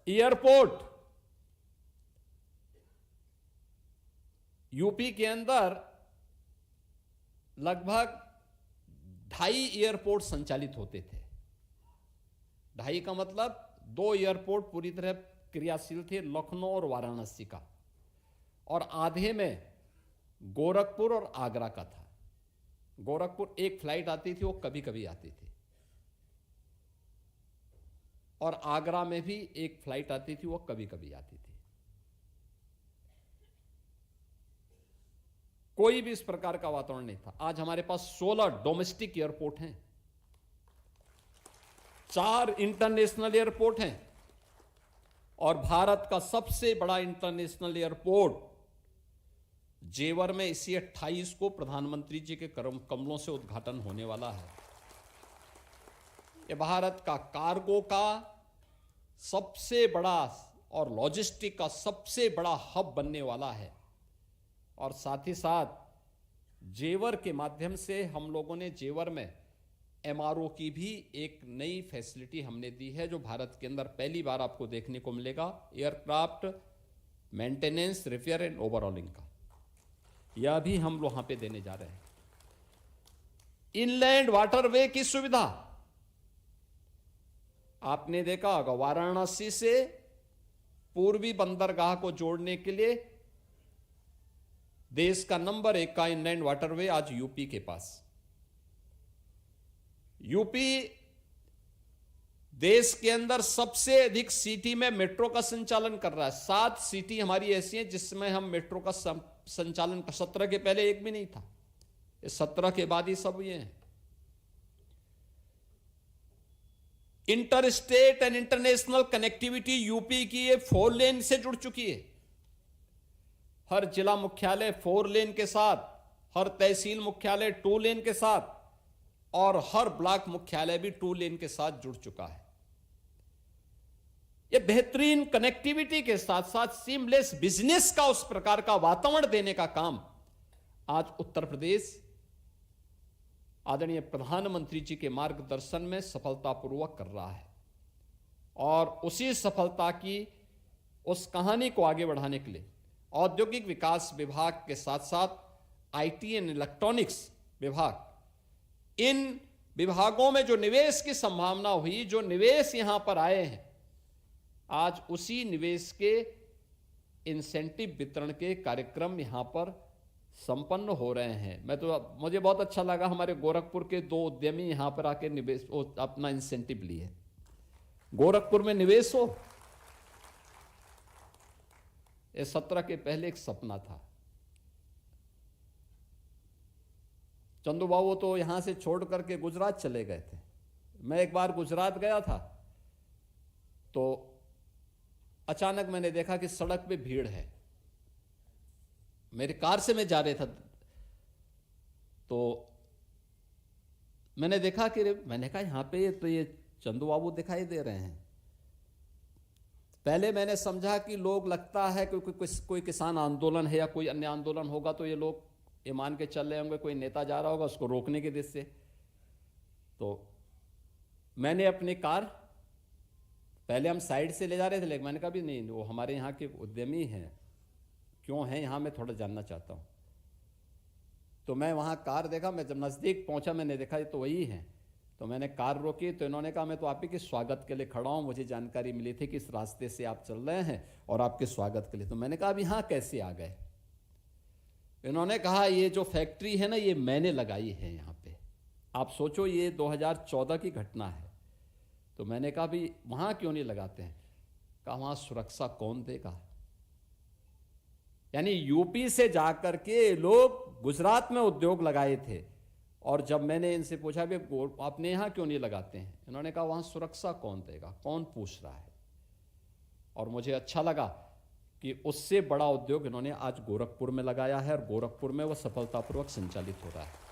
Airport UP के अंदर लगभग 2.5 एयरपोर्ट संचालित होते थे। 2.5 का मतलब 2 एयरपोर्ट पूरी तरह क्रियाशील थे, लखनऊ और वाराणसी का, और आधे में गोरखपुर और आगरा का था। गोरखपुर एक फ्लाइट आती थी, वो कभी कभी आती थी, और आगरा में भी एक फ्लाइट आती थी, वो कभी कभी आती थी। कोई भी इस प्रकार का वातावरण नहीं था। आज हमारे पास 16 डोमेस्टिक एयरपोर्ट हैं, 4 इंटरनेशनल एयरपोर्ट हैं, और भारत का सबसे बड़ा इंटरनेशनल एयरपोर्ट जेवर में इसी 28 को प्रधानमंत्री जी के कमलों से उद्घाटन होने वाला है। यह भारत का कार्गो का सबसे बड़ा और लॉजिस्टिक का सबसे बड़ा हब बनने वाला है। और साथ ही साथ जेवर के माध्यम से हम लोगों ने जेवर में एमआरओ की भी एक नई फैसिलिटी हमने दी है, जो भारत के अंदर पहली बार आपको देखने को मिलेगा, aircraft maintenance, repair and overhauling का। यह भी हम वहां पे देने जा रहे हैं। इनलैंड वाटरवे की सुविधा आपने देखा होगा, वाराणसी से पूर्वी बंदरगाह को जोड़ने के लिए देश का नंबर 1 का इनलैंड वाटरवे आज यूपी के पास। यूपी देश के अंदर सबसे अधिक सिटी में मेट्रो का संचालन कर रहा है। 7 सिटी हमारी ऐसी हैं जिसमें हम मेट्रो का संचालन, 17 के पहले एक भी नहीं था, ये 17 के बाद ही सब ये हैं। Inter state and international connectivity UP की ये 4 लेन से जुड़ चुकी है। हर जिला मुख्यालय 4 लेन के साथ, हर तहसील मुख्यालय 2 लेन के साथ, और हर ब्लॉक मुख्यालय भी 2 लेन के साथ जुड़ चुका है। यह बेहतरीन कनेक्टिविटी के साथ साथ सीमलेस बिजनेस का उस प्रकार का वातावरण देने का काम आज उत्तर प्रदेश आदरणीय प्रधानमंत्री जी के मार्गदर्शन में सफलतापूर्वक कर रहा है। और उसी सफलता की उस कहानी को आगे बढ़ाने के लिए औद्योगिक विकास विभाग के साथ साथ आईटी एंड इलेक्ट्रॉनिक्स विभाग, इन विभागों में जो निवेश की संभावना हुई, जो निवेश यहां पर आए हैं, आज उसी निवेश के इंसेंटिव वितरण के कार्यक्रम यहां पर संपन्न हो रहे हैं। मुझे बहुत अच्छा लगा, हमारे गोरखपुर के 2 उद्यमी यहां पर आके निवेश अपना इंसेंटिव लिए। गोरखपुर में निवेश हो, ये 17 के पहले एक सपना था। चंदू बाबू तो यहां से छोड़ करके गुजरात चले गए थे। मैं एक बार गुजरात गया था, तो अचानक मैंने देखा कि सड़क पे भीड़ है। मेरी कार से मैं जा रहा था, तो मैंने देखा कि मैंने कहा यहां पे तो ये चंदू बाबू दिखाई दे रहे हैं। पहले मैंने समझा कि लोग, लगता है कि कोई किसान आंदोलन है या कोई अन्य आंदोलन होगा, तो ये लोग ये मान के चल रहे होंगे कोई नेता जा रहा होगा उसको रोकने के दृष्टि से। तो मैंने अपनी कार, पहले हम साइड से ले जा रहे थे, लेकिन मैंने कहा भी नहीं, वो हमारे यहाँ के उद्यमी हैं, क्यों हैं यहाँ, मैं थोड़ा जानना चाहता हूँ। तो मैं वहाँ कार देखा, मैं जब नज़दीक पहुँचा मैंने देखा ये तो वही हैं। तो मैंने कार रोकी, तो इन्होंने कहा मैं तो आप ही के स्वागत के लिए खड़ा हूँ, मुझे जानकारी मिली थी कि इस रास्ते से आप चल रहे हैं और आपके स्वागत के लिए। तो मैंने कहा अब यहाँ कैसे आ गए? इन्होंने कहा ये जो फैक्ट्री है ना, ये मैंने लगाई है यहाँ पे। आप सोचो ये 2014 की घटना है। तो मैंने कहा भी वहाँ क्यों नहीं लगाते हैं? कहा वहाँ सुरक्षा कौन देगा? यानी यूपी से जाकर के लोग गुजरात में उद्योग लगाए थे, और जब मैंने इनसे पूछा भी आपने यहाँ क्यों नहीं लगाते हैं, इन्होंने कहा वहाँ सुरक्षा कौन देगा, कौन पूछ रहा है। और मुझे अच्छा लगा कि उससे बड़ा उद्योग इन्होंने आज गोरखपुर में लगाया है, और गोरखपुर में वो सफलतापूर्वक संचालित हो रहा है।